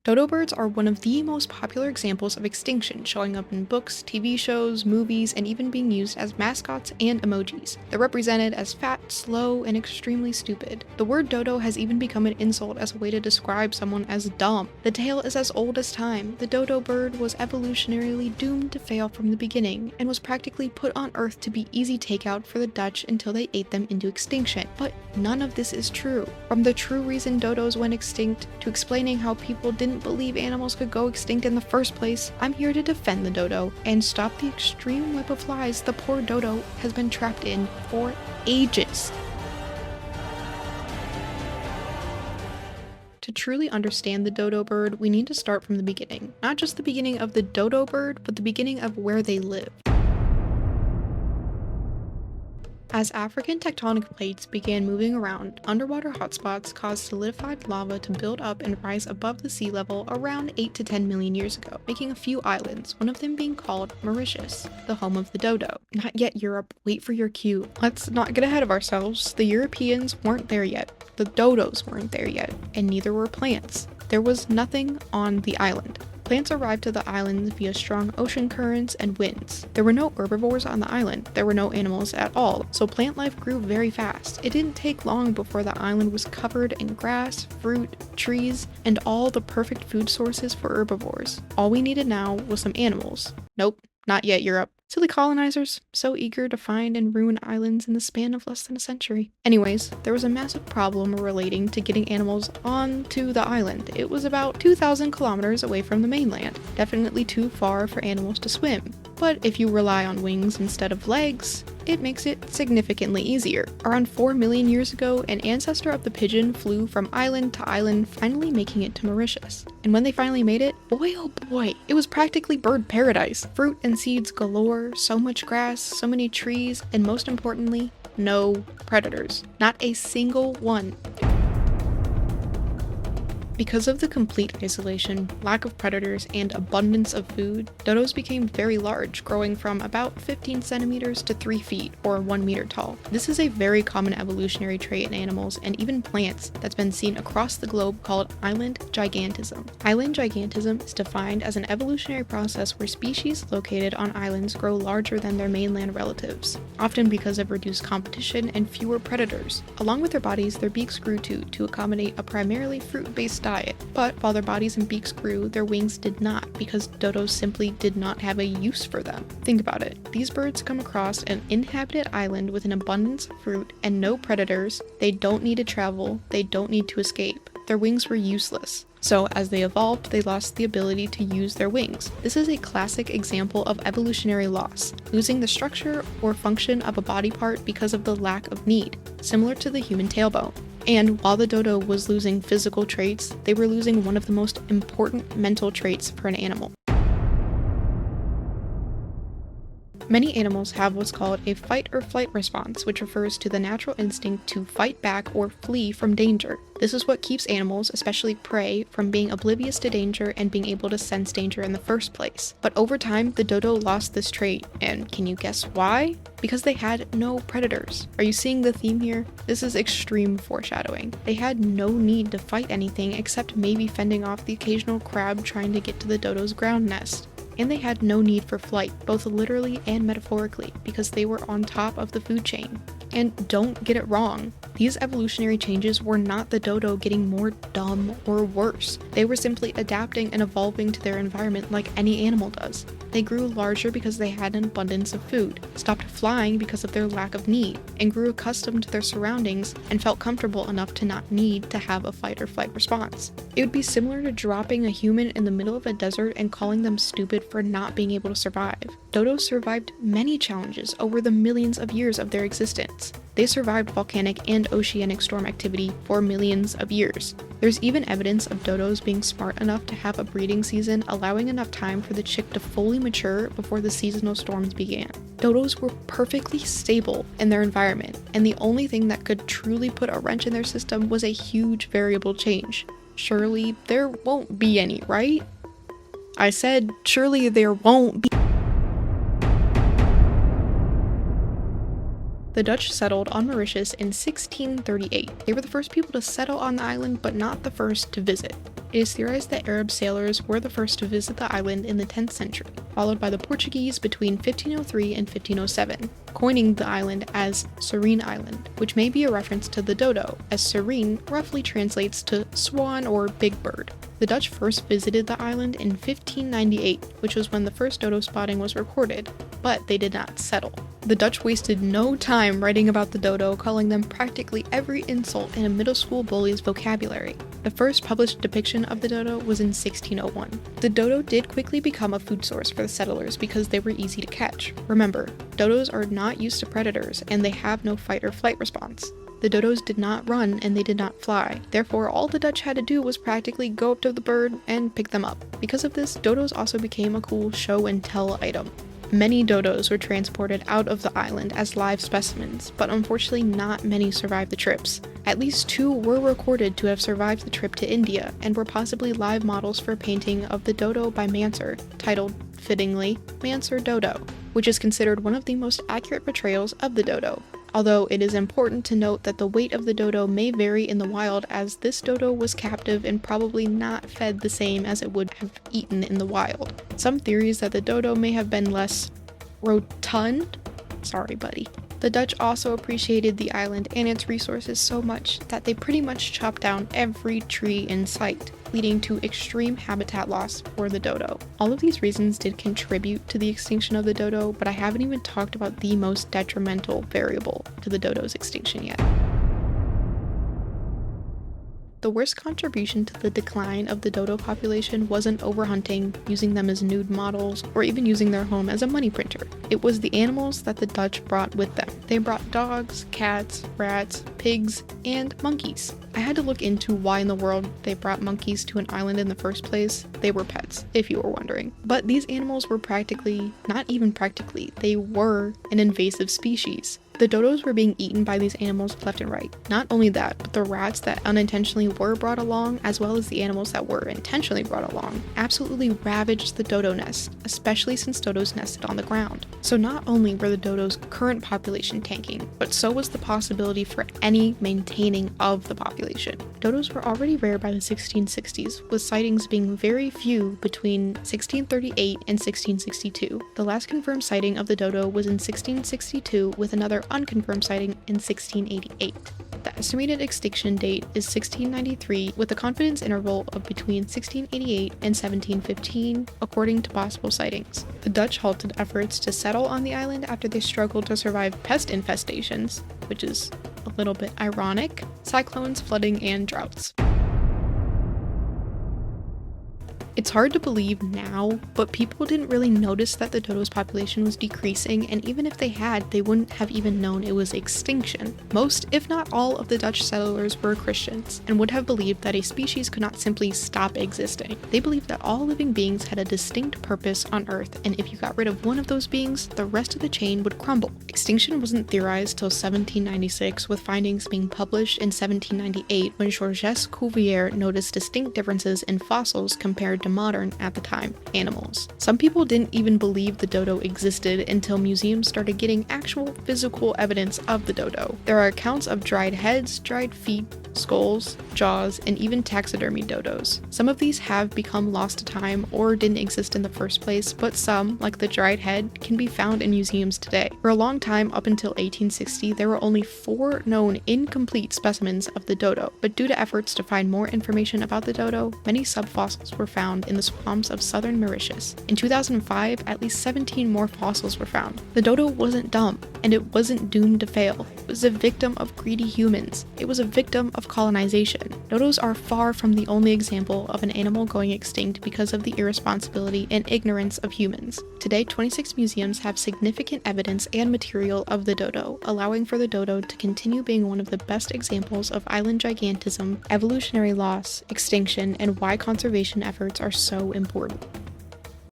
Dodo birds are one of the most popular examples of extinction, showing up in books, TV shows, movies, and even being used as mascots and emojis. They're represented as fat, slow, and extremely stupid. The word dodo has even become an insult as a way to describe someone as dumb. The tale is as old as time. The dodo bird was evolutionarily doomed to fail from the beginning, and was practically put on Earth to be easy takeout for the Dutch until they ate them into extinction. But none of this is true. From the true reason dodos went extinct, to explaining how people didn't believe animals could go extinct in the first place, I'm here to defend the dodo and stop the extreme web of lies the poor dodo has been trapped in for ages. To truly understand the dodo bird, we need to start from the beginning. Not just the beginning of the dodo bird, but the beginning of where they live. As African tectonic plates began moving around, underwater hotspots caused solidified lava to build up and rise above the sea level around 8 to 10 million years ago, making a few islands, one of them being called Mauritius, the home of the dodo. Not yet, Europe, wait for your cue. Let's not get ahead of ourselves. The Europeans weren't there yet, the dodos weren't there yet, and neither were plants. There was nothing on the island. Plants arrived to the islands via strong ocean currents and winds. There were no herbivores on the island. There were no animals at all, so plant life grew very fast. It didn't take long before the island was covered in grass, fruit, trees, and all the perfect food sources for herbivores. All we needed now was some animals. Nope, not yet, Europe. Silly colonizers, so eager to find and ruin islands in the span of less than a century. Anyways, there was a massive problem relating to getting animals onto the island. It was about 2,000 kilometers away from the mainland, definitely too far for animals to swim. But if you rely on wings instead of legs, it makes it significantly easier. Around 4 million years ago, an ancestor of the pigeon flew from island to island, finally making it to Mauritius. And when they finally made it, boy oh boy, it was practically bird paradise. Fruit and seeds galore, so much grass, so many trees, and most importantly, no predators. Not a single one. Because of the complete isolation, lack of predators, and abundance of food, dodos became very large, growing from about 15 centimeters to 3 feet, or 1 meter tall. This is a very common evolutionary trait in animals and even plants that's been seen across the globe called island gigantism. Island gigantism is defined as an evolutionary process where species located on islands grow larger than their mainland relatives, often because of reduced competition and fewer predators. Along with their bodies, their beaks grew too, to accommodate a primarily fruit-based diet. But while their bodies and beaks grew, their wings did not, because dodos simply did not have a use for them. Think about it. These birds come across an inhabited island with an abundance of fruit and no predators. They don't need to travel. They don't need to escape. Their wings were useless. So as they evolved, they lost the ability to use their wings. This is a classic example of evolutionary loss, losing the structure or function of a body part because of the lack of need, similar to the human tailbone. And while the dodo was losing physical traits, they were losing one of the most important mental traits for an animal. Many animals have what's called a fight or flight response, which refers to the natural instinct to fight back or flee from danger. This is what keeps animals, especially prey, from being oblivious to danger and being able to sense danger in the first place. But over time, the dodo lost this trait, and can you guess why? Because they had no predators. Are you seeing the theme here? This is extreme foreshadowing. They had no need to fight anything except maybe fending off the occasional crab trying to get to the dodo's ground nest. And they had no need for flight, both literally and metaphorically, because they were on top of the food chain. And don't get it wrong, these evolutionary changes were not the dodo getting more dumb or worse. They were simply adapting and evolving to their environment like any animal does. They grew larger because they had an abundance of food, stopped flying because of their lack of need, and grew accustomed to their surroundings and felt comfortable enough to not need to have a fight or flight response. It would be similar to dropping a human in the middle of a desert and calling them stupid for not being able to survive. Dodos survived many challenges over the millions of years of their existence. They survived volcanic and oceanic storm activity for millions of years. There's even evidence of dodos being smart enough to have a breeding season, allowing enough time for the chick to fully mature before the seasonal storms began. Dodos were perfectly stable in their environment, and the only thing that could truly put a wrench in their system was a huge variable change. Surely there won't be any, right? I said, surely there won't be. The Dutch settled on Mauritius in 1638. They were the first people to settle on the island, but not the first to visit. It is theorized that Arab sailors were the first to visit the island in the 10th century, followed by the Portuguese between 1503 and 1507, coining the island as Serene Island, which may be a reference to the dodo, as serene roughly translates to swan or big bird. The Dutch first visited the island in 1598, which was when the first dodo spotting was recorded, but they did not settle. The Dutch wasted no time writing about the dodo, calling them practically every insult in a middle school bully's vocabulary. The first published depiction of the dodo was in 1601. The dodo did quickly become a food source for the settlers because they were easy to catch. Remember, dodos are not used to predators, and they have no fight or flight response. The dodos did not run and they did not fly, therefore all the Dutch had to do was practically go up to the bird and pick them up. Because of this, dodos also became a cool show and tell item. Many dodos were transported out of the island as live specimens, but unfortunately not many survived the trips. At least 2 were recorded to have survived the trip to India, and were possibly live models for a painting of the dodo by Manser, titled, fittingly, Manser Dodo, which is considered one of the most accurate portrayals of the dodo. Although it is important to note that the weight of the dodo may vary in the wild, as this dodo was captive and probably not fed the same as it would have eaten in the wild. Some theories that the dodo may have been less rotund? Sorry, buddy. The Dutch also appreciated the island and its resources so much that they pretty much chopped down every tree in sight, leading to extreme habitat loss for the dodo. All of these reasons did contribute to the extinction of the dodo, but I haven't even talked about the most detrimental variable to the dodo's extinction yet. The worst contribution to the decline of the dodo population wasn't overhunting, using them as nude models, or even using their home as a money printer. It was the animals that the Dutch brought with them. They brought dogs, cats, rats, pigs, and monkeys. I had to look into why in the world they brought monkeys to an island in the first place. They were pets, if you were wondering. But these animals were not even practically, they were an invasive species. The dodos were being eaten by these animals left and right. Not only that, but the rats that unintentionally were brought along, as well as the animals that were intentionally brought along, absolutely ravaged the dodo nest, especially since dodos nested on the ground. So not only were the dodo's current population tanking, but so was the possibility for any maintaining of the population. Dodos were already rare by the 1660s, with sightings being very few between 1638 and 1662. The last confirmed sighting of the dodo was in 1662, with another unconfirmed sighting in 1688. The estimated extinction date is 1693, with a confidence interval of between 1688 and 1715, according to possible sightings. The Dutch halted efforts to settle on the island after they struggled to survive pest infestations, which is a little bit ironic, cyclones, flooding, and droughts. It's hard to believe now, but people didn't really notice that the dodo's population was decreasing, and even if they had, they wouldn't have even known it was extinction. Most, if not all, of the Dutch settlers were Christians, and would have believed that a species could not simply stop existing. They believed that all living beings had a distinct purpose on Earth, and if you got rid of one of those beings, the rest of the chain would crumble. Extinction wasn't theorized till 1796, with findings being published in 1798 when Georges Cuvier noticed distinct differences in fossils compared to modern, at the time, animals. Some people didn't even believe the dodo existed until museums started getting actual physical evidence of the dodo. There are accounts of dried heads, dried feet, skulls, jaws, and even taxidermy dodos. Some of these have become lost to time or didn't exist in the first place, but some, like the dried head, can be found in museums today. For a long time, up until 1860, there were only 4 known incomplete specimens of the dodo, but due to efforts to find more information about the dodo, many subfossils were found in the swamps of southern Mauritius. In 2005, at least 17 more fossils were found. The dodo wasn't dumb, and it wasn't doomed to fail. It was a victim of greedy humans. It was a victim of colonization. Dodos are far from the only example of an animal going extinct because of the irresponsibility and ignorance of humans. Today, 26 museums have significant evidence and material of the dodo, allowing for the dodo to continue being one of the best examples of island gigantism, evolutionary loss, extinction, and why conservation efforts are so important.